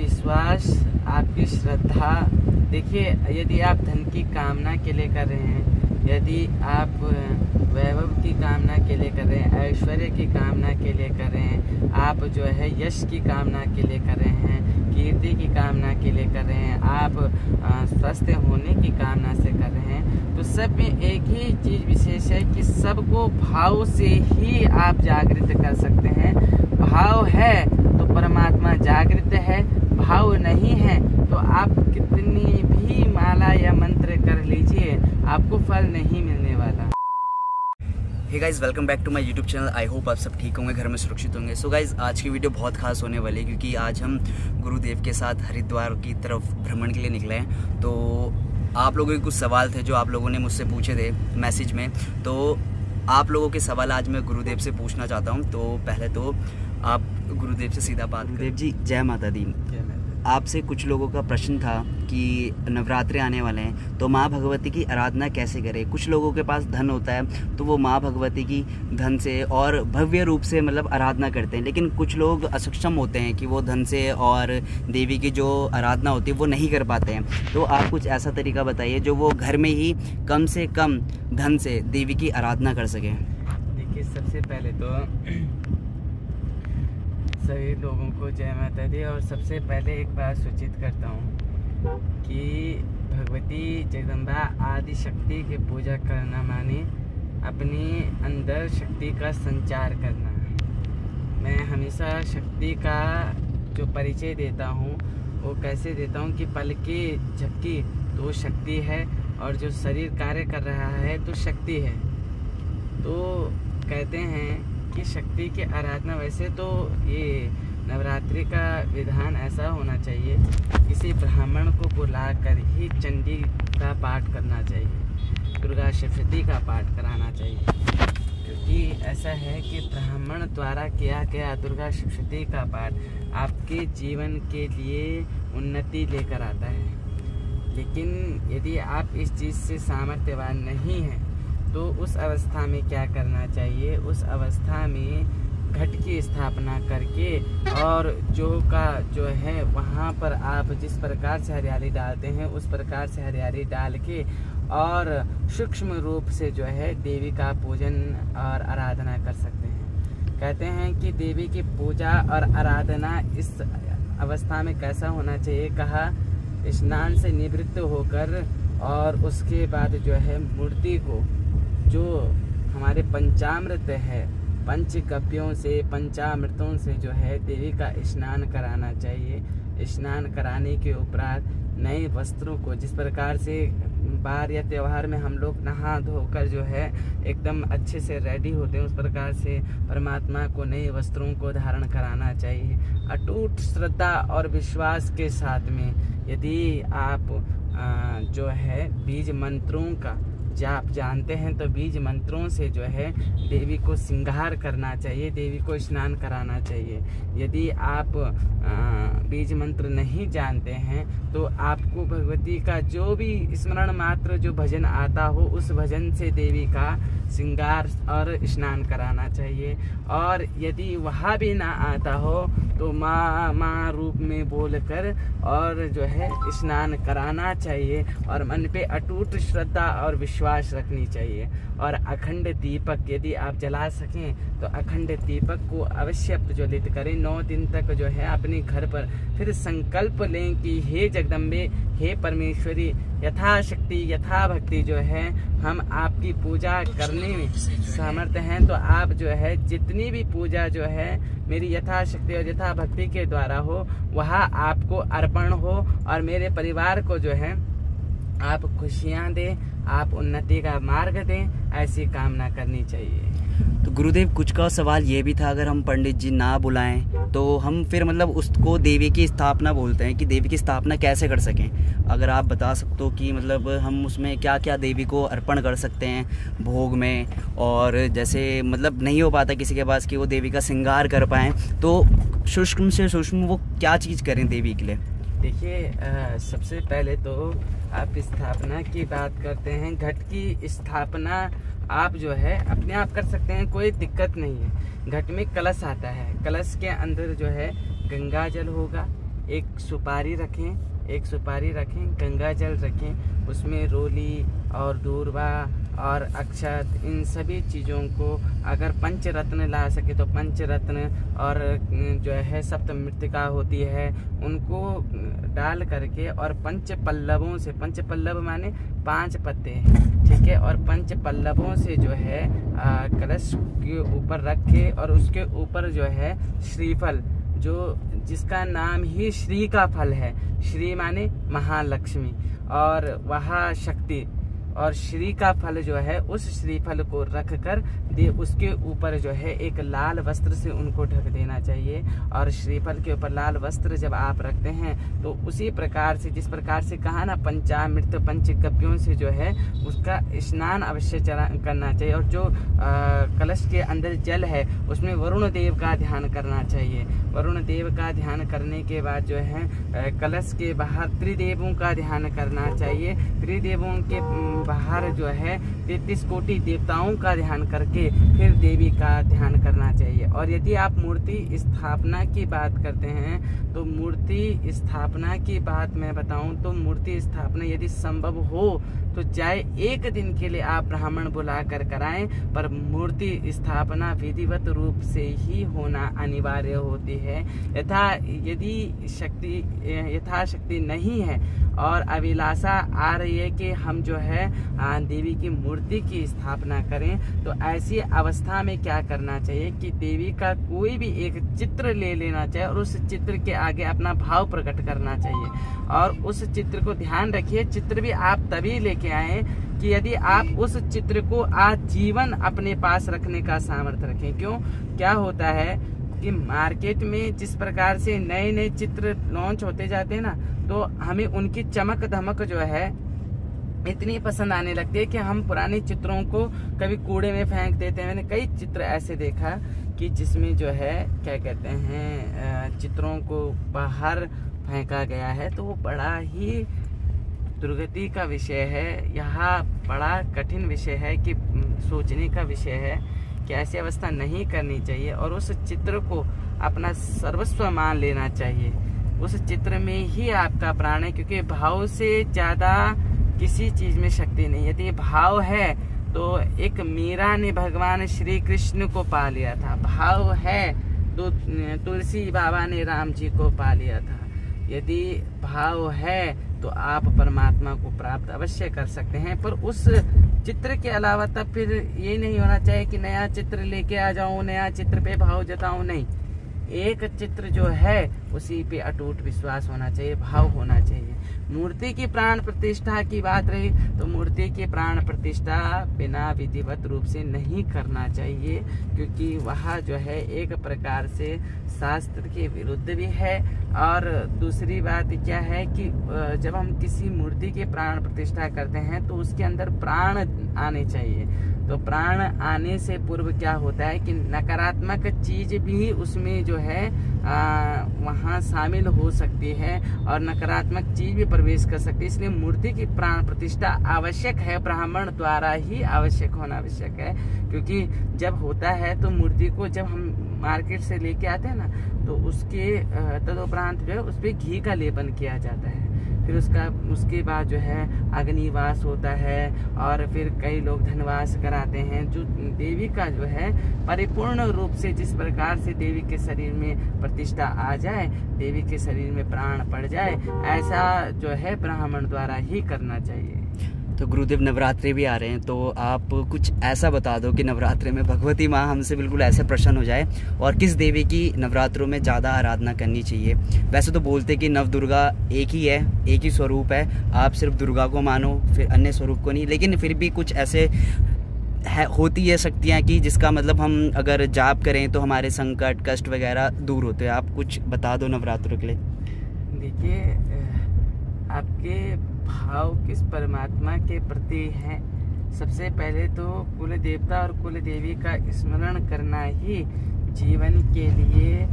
विश्वास, आपकी श्रद्धा। देखिए, यदि आप धन की कामना के लिए कर रहे हैं, यदि आप वैभव की कामना के लिए कर रहे हैं, ऐश्वर्य की कामना के लिए कर रहे हैं, आप जो है यश की कामना के लिए कर रहे हैं, कीर्ति की कामना के लिए कर रहे हैं, आप स्वस्थ होने की कामना से कर रहे हैं, तो सब में एक ही चीज़ विशेष है कि सबको भाव से ही आप जागृत कर सकते हैं। भाव है तो परमात्मा जागृत है, भाव नहीं है तो आप कितनी भी माला या मंत्र कर लीजिए, आपको फल नहीं मिलने वाला। Hey guys, welcome back to my YouTube channel. I hope आप सब ठीक होंगे, घर में सुरक्षित होंगे। सो गाइस, आज की वीडियो बहुत खास होने वाली है क्योंकि आज हम गुरुदेव के साथ हरिद्वार की तरफ भ्रमण के लिए निकले हैं। तो आप लोगों के कुछ सवाल थे जो आप लोगों ने मुझसे पूछे थे मैसेज में, तो आप लोगों के सवाल आज मैं गुरुदेव से पूछना चाहता हूँ। तो पहले तो आप गुरुदेव से सीधा बात। गुरुदेव जी, जय माता दी। आपसे कुछ लोगों का प्रश्न था कि नवरात्रे आने वाले हैं तो माँ भगवती की आराधना कैसे करें। कुछ लोगों के पास धन होता है तो वो माँ भगवती की धन से और भव्य रूप से मतलब आराधना करते हैं, लेकिन कुछ लोग असक्षम होते हैं कि वो धन से और देवी की जो आराधना होती है वो नहीं कर पाते हैं। तो आप कुछ ऐसा तरीका बताइए जो वो घर में ही कम से कम धन से देवी की आराधना कर सकें। देखिए, सबसे पहले तो सभी लोगों को जय माता दी। और सबसे पहले एक बात सूचित करता हूँ कि भगवती जगदम्बा आदि शक्ति की पूजा करना माने अपनी अंदर शक्ति का संचार करना। मैं हमेशा शक्ति का जो परिचय देता हूँ वो कैसे देता हूँ कि पल की झपकी तो शक्ति है और जो शरीर कार्य कर रहा है तो शक्ति है। तो कहते हैं कि शक्ति की आराधना, वैसे तो ये नवरात्रि का विधान ऐसा होना चाहिए, किसी ब्राह्मण को बुलाकर ही चंडी का पाठ करना चाहिए, दुर्गा सप्तशती का पाठ कराना चाहिए, क्योंकि ऐसा है कि ब्राह्मण द्वारा किया गया दुर्गा सप्तशती का पाठ आपके जीवन के लिए उन्नति लेकर आता है। लेकिन यदि आप इस चीज़ से सामर्थ्यवान नहीं हैं तो उस अवस्था में क्या करना चाहिए, उस अवस्था में घट की स्थापना करके और जो है वहाँ पर आप जिस प्रकार से हरियाली डालते हैं उस प्रकार से हरियाली डाल के और सूक्ष्म रूप से जो है देवी का पूजन और आराधना कर सकते हैं। कहते हैं कि देवी की पूजा और आराधना इस अवस्था में कैसा होना चाहिए, कहा स्नान से निवृत्त होकर और उसके बाद जो है मूर्ति को, जो हमारे पंचामृत है, पंचगव्यों से पंचामृतों से जो है देवी का स्नान कराना चाहिए। स्नान कराने के उपरांत नए वस्त्रों को, जिस प्रकार से बार या त्यौहार में हम लोग नहा धोकर जो है एकदम अच्छे से रेडी होते हैं, उस प्रकार से परमात्मा को नए वस्त्रों को धारण कराना चाहिए। अटूट श्रद्धा और विश्वास के साथ में यदि आप जो है बीज मंत्रों का जाप जानते हैं तो बीज मंत्रों से जो है देवी को श्रृंगार करना चाहिए, देवी को स्नान कराना चाहिए। यदि आप बीज मंत्र नहीं जानते हैं तो आपको भगवती का जो भी स्मरण मात्र जो भजन आता हो उस भजन से देवी का श्रृंगार और स्नान कराना चाहिए। और यदि वह भी ना आता हो तो माँ माँ रूप में बोलकर और जो है स्नान कराना चाहिए और मन पे अटूट श्रद्धा और विश्वास रखनी चाहिए। और अखंड दीपक यदि आप जला सकें तो अखंड दीपक को अवश्य प्रज्वलित करें। 9 दिन तक जो है अपने घर पर फिर संकल्प लें कि हे जगदम्बे, हे परमेश्वरी, यथाशक्ति यथा भक्ति जो है हम आपकी पूजा करने में समर्थ हैं। तो आप जो है जितनी भी पूजा जो है मेरी यथाशक्ति और यथा भक्ति के द्वारा हो वह आपको अर्पण हो और मेरे परिवार को जो है आप खुशियाँ दें, आप उन्नति का मार्ग दें, ऐसी कामना करनी चाहिए। तो गुरुदेव, कुछ का सवाल ये भी था, अगर हम पंडित जी ना बुलाएं तो हम फिर मतलब उसको देवी की स्थापना बोलते हैं कि देवी की स्थापना कैसे कर सकें। अगर आप बता सकते हो कि मतलब हम उसमें क्या क्या देवी को अर्पण कर सकते हैं भोग में, और जैसे मतलब नहीं हो पाता किसी के पास कि वो देवी का श्रृंगार कर पाएँ, तो सूक्ष्म से सूक्ष्म वो क्या चीज़ करें देवी के लिए। देखिए, सबसे पहले तो आप स्थापना की बात करते हैं। घट की स्थापना आप जो है अपने आप कर सकते हैं, कोई दिक्कत नहीं है। घट में कलश आता है, कलश के अंदर जो है गंगा जल होगा, एक सुपारी रखें, गंगा जल रखें, उसमें रोली और दूर्वा और अक्षत, इन सभी चीज़ों को अगर पंचरत्न ला सके तो पंचरत्न, और जो है सप्त मृतिका होती है उनको डाल करके, और पंच पल्लव माने 5 पत्ते, ठीक है, और पंच पल्लवों से जो है कलश के ऊपर रख के, और उसके ऊपर जो है श्रीफल, जिसका नाम ही श्री का फल है, श्री माने महालक्ष्मी और वहा शक्ति, और श्री का फल जो है उस श्रीफल को रख कर उसके ऊपर जो है एक लाल वस्त्र से उनको ढक देना चाहिए। और श्रीफल के ऊपर लाल वस्त्र जब आप रखते हैं तो उसी प्रकार से, जिस प्रकार से कहा ना, पंचामृत पंचगव्यों से जो है उसका स्नान अवश्य करना चाहिए। और जो कलश के अंदर जल है उसमें वरुण देव का ध्यान करना चाहिए। वरुण देव का ध्यान करने के बाद जो है कलश के बाहर त्रिदेवों का ध्यान करना चाहिए। त्रिदेवों के बाहर जो है 33 कोटि देवताओं का ध्यान करके फिर देवी का ध्यान करना चाहिए। और यदि आप मूर्ति स्थापना की बात करते हैं तो मूर्ति स्थापना की बात मैं बताऊं तो मूर्ति स्थापना यदि संभव हो तो चाहे 1 दिन के लिए आप ब्राह्मण बुला कर कराएं, पर मूर्ति स्थापना विधिवत रूप से ही होना अनिवार्य होती है। यदि यथाशक्ति नहीं है और अभिलाषा आ रही है कि हम जो है देवी की मूर्ति की स्थापना करें, तो ऐसी अवस्था में क्या करना चाहिए कि देवी का कोई भी एक चित्र ले लेना चाहिए और उस चित्र के आगे अपना भाव प्रकट करना चाहिए। और उस चित्र को ध्यान रखिए, चित्र भी आप तभी लेके आए कि यदि आप उस चित्र को आजीवन अपने पास रखने का सामर्थ्य रखें। क्यों? क्या होता है कि मार्केट में जिस प्रकार से नए नए चित्र लॉन्च होते जाते हैं ना, तो हमें उनकी चमक धमक जो है इतनी पसंद आने लगती है कि हम पुराने चित्रों को कभी कूड़े में फेंक देते हैं। मैंने कई चित्र ऐसे देखा कि जिसमें जो है क्या कहते हैं चित्रों को बाहर फेंका गया है, तो वो बड़ा ही दुर्गति का विषय है। यहाँ बड़ा कठिन विषय है कि सोचने का विषय है कि ऐसी अवस्था नहीं करनी चाहिए और उस चित्र को अपना सर्वस्व मान लेना चाहिए। उस चित्र में ही आपका प्राण है, क्योंकि भाव से ज्यादा किसी चीज में शक्ति नहीं। यदि भाव है तो एक मीरा ने भगवान श्री कृष्ण को पा लिया था, भाव है तो तुलसी बाबा ने राम जी को पा लिया था। यदि भाव है तो आप परमात्मा को प्राप्त अवश्य कर सकते हैं, पर उस चित्र के अलावा तब फिर ये नहीं होना चाहिए कि नया चित्र लेके आ जाऊं, नया चित्र पे भाव जताऊं। नहीं, एक चित्र जो है उसी पे अटूट विश्वास होना चाहिए, भाव होना चाहिए। मूर्ति की प्राण प्रतिष्ठा की बात रही तो मूर्ति की प्राण प्रतिष्ठा बिना विधिवत रूप से नहीं करना चाहिए, क्योंकि वह जो है एक प्रकार से शास्त्र के विरुद्ध भी है। और दूसरी बात क्या है कि जब हम किसी मूर्ति की प्राण प्रतिष्ठा करते हैं तो उसके अंदर प्राण आने चाहिए। तो प्राण आने से पूर्व क्या होता है कि नकारात्मक चीज भी उसमें जो है वहाँ शामिल हो सकती है और नकारात्मक चीज भी प्रवेश कर सकती है। इसलिए मूर्ति की प्राण प्रतिष्ठा आवश्यक है, ब्राह्मण द्वारा ही आवश्यक होना आवश्यक है। क्योंकि जब होता है तो मूर्ति को जब हम मार्केट से लेके आते हैं ना, तो उसके तदोपरांत जो है उस पर घी का लेपन किया जाता है। फिर उसके बाद जो है अग्निवास होता है और फिर कई लोग धनवास कराते हैं, जो देवी का जो है परिपूर्ण रूप से जिस प्रकार से देवी के शरीर में प्रतिष्ठा आ जाए, देवी के शरीर में प्राण पड़ जाए, ऐसा जो है ब्राह्मण द्वारा ही करना चाहिए। तो गुरुदेव नवरात्रि भी आ रहे हैं, तो आप कुछ ऐसा बता दो कि नवरात्रि में भगवती माँ हमसे बिल्कुल ऐसे प्रसन्न हो जाए, और किस देवी की नवरात्रों में ज़्यादा आराधना करनी चाहिए। वैसे तो बोलते कि नव दुर्गा एक ही है, एक ही स्वरूप है, आप सिर्फ दुर्गा को मानो फिर अन्य स्वरूप को नहीं, लेकिन फिर भी कुछ ऐसे होती है शक्तियाँ कि जिसका मतलब हम अगर जाप करें तो हमारे संकट कष्ट वगैरह दूर होते हैं। आप कुछ बता दो नवरात्रों के लिए। देखिए, आपके भाव किस परमात्मा के प्रति हैं, सबसे पहले तो कुल देवता और कुल देवी का स्मरण करना ही जीवन के लिए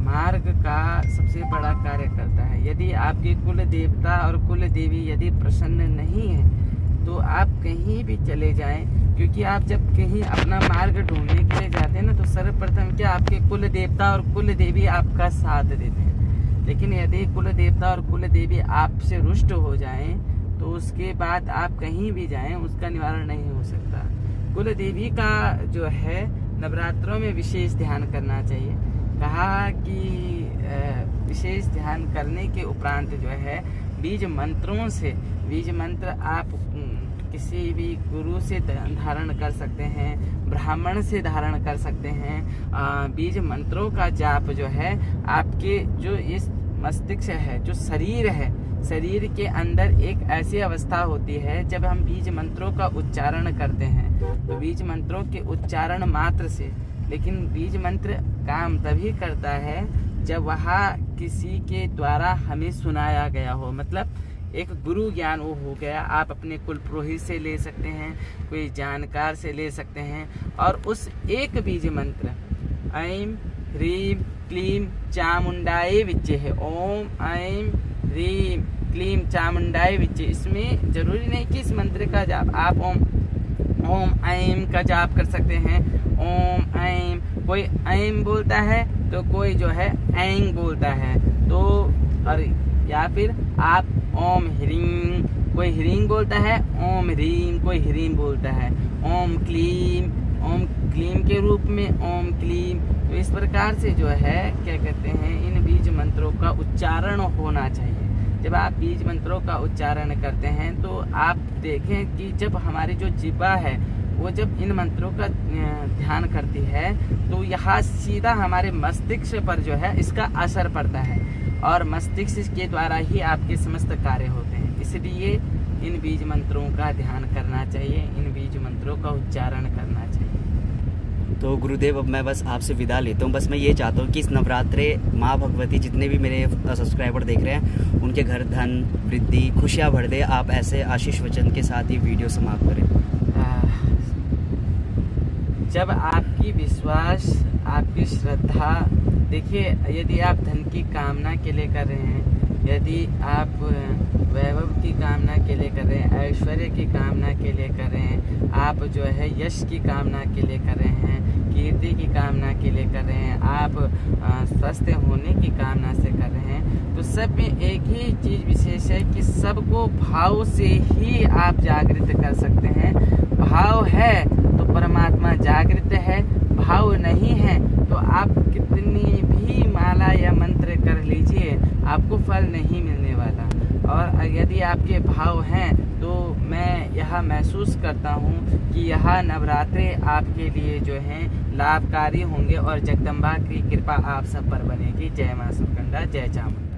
मार्ग का सबसे बड़ा कार्य करता है। यदि आपके कुल देवता और कुल देवी यदि प्रसन्न नहीं है तो आप कहीं भी चले जाएं, क्योंकि आप जब कहीं अपना मार्ग ढूंढने के लिए जाते हैं ना, तो सर्वप्रथम क्या आपके कुल देवता और कुल देवी आपका साथ देते हैं। लेकिन यदि कुल देवता और कुल देवी आपसे रुष्ट हो जाएं तो उसके बाद आप कहीं भी जाएं उसका निवारण नहीं हो सकता। कुल देवी का जो है नवरात्रों में विशेष ध्यान करना चाहिए। कहा कि विशेष ध्यान करने के उपरांत जो है बीज मंत्रों से, बीज मंत्र आप किसी भी गुरु से धारण कर सकते हैं, ब्राह्मण से धारण कर सकते हैं। बीज मंत्रों का जाप जो है आपके जो इस मस्तिष्क है, जो शरीर है, शरीर के अंदर एक ऐसी अवस्था होती है जब हम बीज मंत्रों का उच्चारण करते हैं तो बीज मंत्रों के उच्चारण मात्र से, लेकिन बीज मंत्र काम तभी करता है जब वह किसी के द्वारा हमें सुनाया गया हो, मतलब एक गुरु ज्ञान वो हो गया। आप अपने कुल पुरोहित से ले सकते हैं, कोई जानकार से ले सकते हैं, और उस एक बीज मंत्र ऐं ह्रीं क्लीं चामुंडाय विच्चे है, ओम ऐं ह्रीं क्लीं चामुंडाय विच्चे। इसमें जरूरी नहीं कि इस मंत्र का जाप, आप ओम ऐं का जाप कर सकते हैं। ओम ऐं, कोई ऐं बोलता है तो कोई जो है ऐं बोलता है, तो और या फिर आप ओम ह्रीं, कोई ह्रीं बोलता है, ओम ह्रीं कोई ह्रीं बोलता है, ओम क्लीं के रूप में ओम क्लीं। तो इस प्रकार से जो है क्या कहते हैं, इन बीज मंत्रों का उच्चारण होना चाहिए। जब आप बीज मंत्रों का उच्चारण करते हैं तो आप देखें कि जब हमारी जो जिह्वा है वो जब इन मंत्रों का ध्यान करती है तो यहाँ सीधा हमारे मस्तिष्क पर जो है इसका असर पड़ता है, और मस्तिष्क के द्वारा ही आपके समस्त कार्य होते हैं। इसलिए इन बीज मंत्रों का ध्यान करना चाहिए, इन बीज मंत्रों का उच्चारण करना चाहिए। तो गुरुदेव, अब मैं बस आपसे विदा लेता हूँ। बस मैं ये चाहता हूँ कि इस नवरात्रे माँ भगवती जितने भी मेरे सब्सक्राइबर देख रहे हैं उनके घर धन वृद्धि खुशियाँ भर दे। आप ऐसे आशीष वचन के साथ ही वीडियो समाप्त करें। जब आपकी विश्वास, आपकी श्रद्धा, देखिए यदि आप धन की कामना के लिए कर रहे हैं, यदि आप वैभव की कामना के लिए कर रहे हैं, ऐश्वर्य की कामना के लिए कर रहे हैं, आप जो है यश की कामना के लिए कर रहे हैं, कीर्ति की कामना के लिए कर रहे हैं, आप स्वस्थ होने की कामना से कर रहे हैं, तो सब में एक ही चीज़ विशेष है कि सबको भाव से ही आप जागृत कर सकते हैं। भाव है तो परमात्मा जागृत है, भाव नहीं है तो आप कितनी भी माला या मंत्र कर लीजिए आपको फल नहीं मिलने वाला। और यदि आपके भाव हैं तो मैं यह महसूस करता हूँ कि यह नवरात्रे आपके लिए जो हैं लाभकारी होंगे और जगदम्बा की कृपा आप सब पर बनेगी। जय मां सुरकंडा, जय चामुंडा।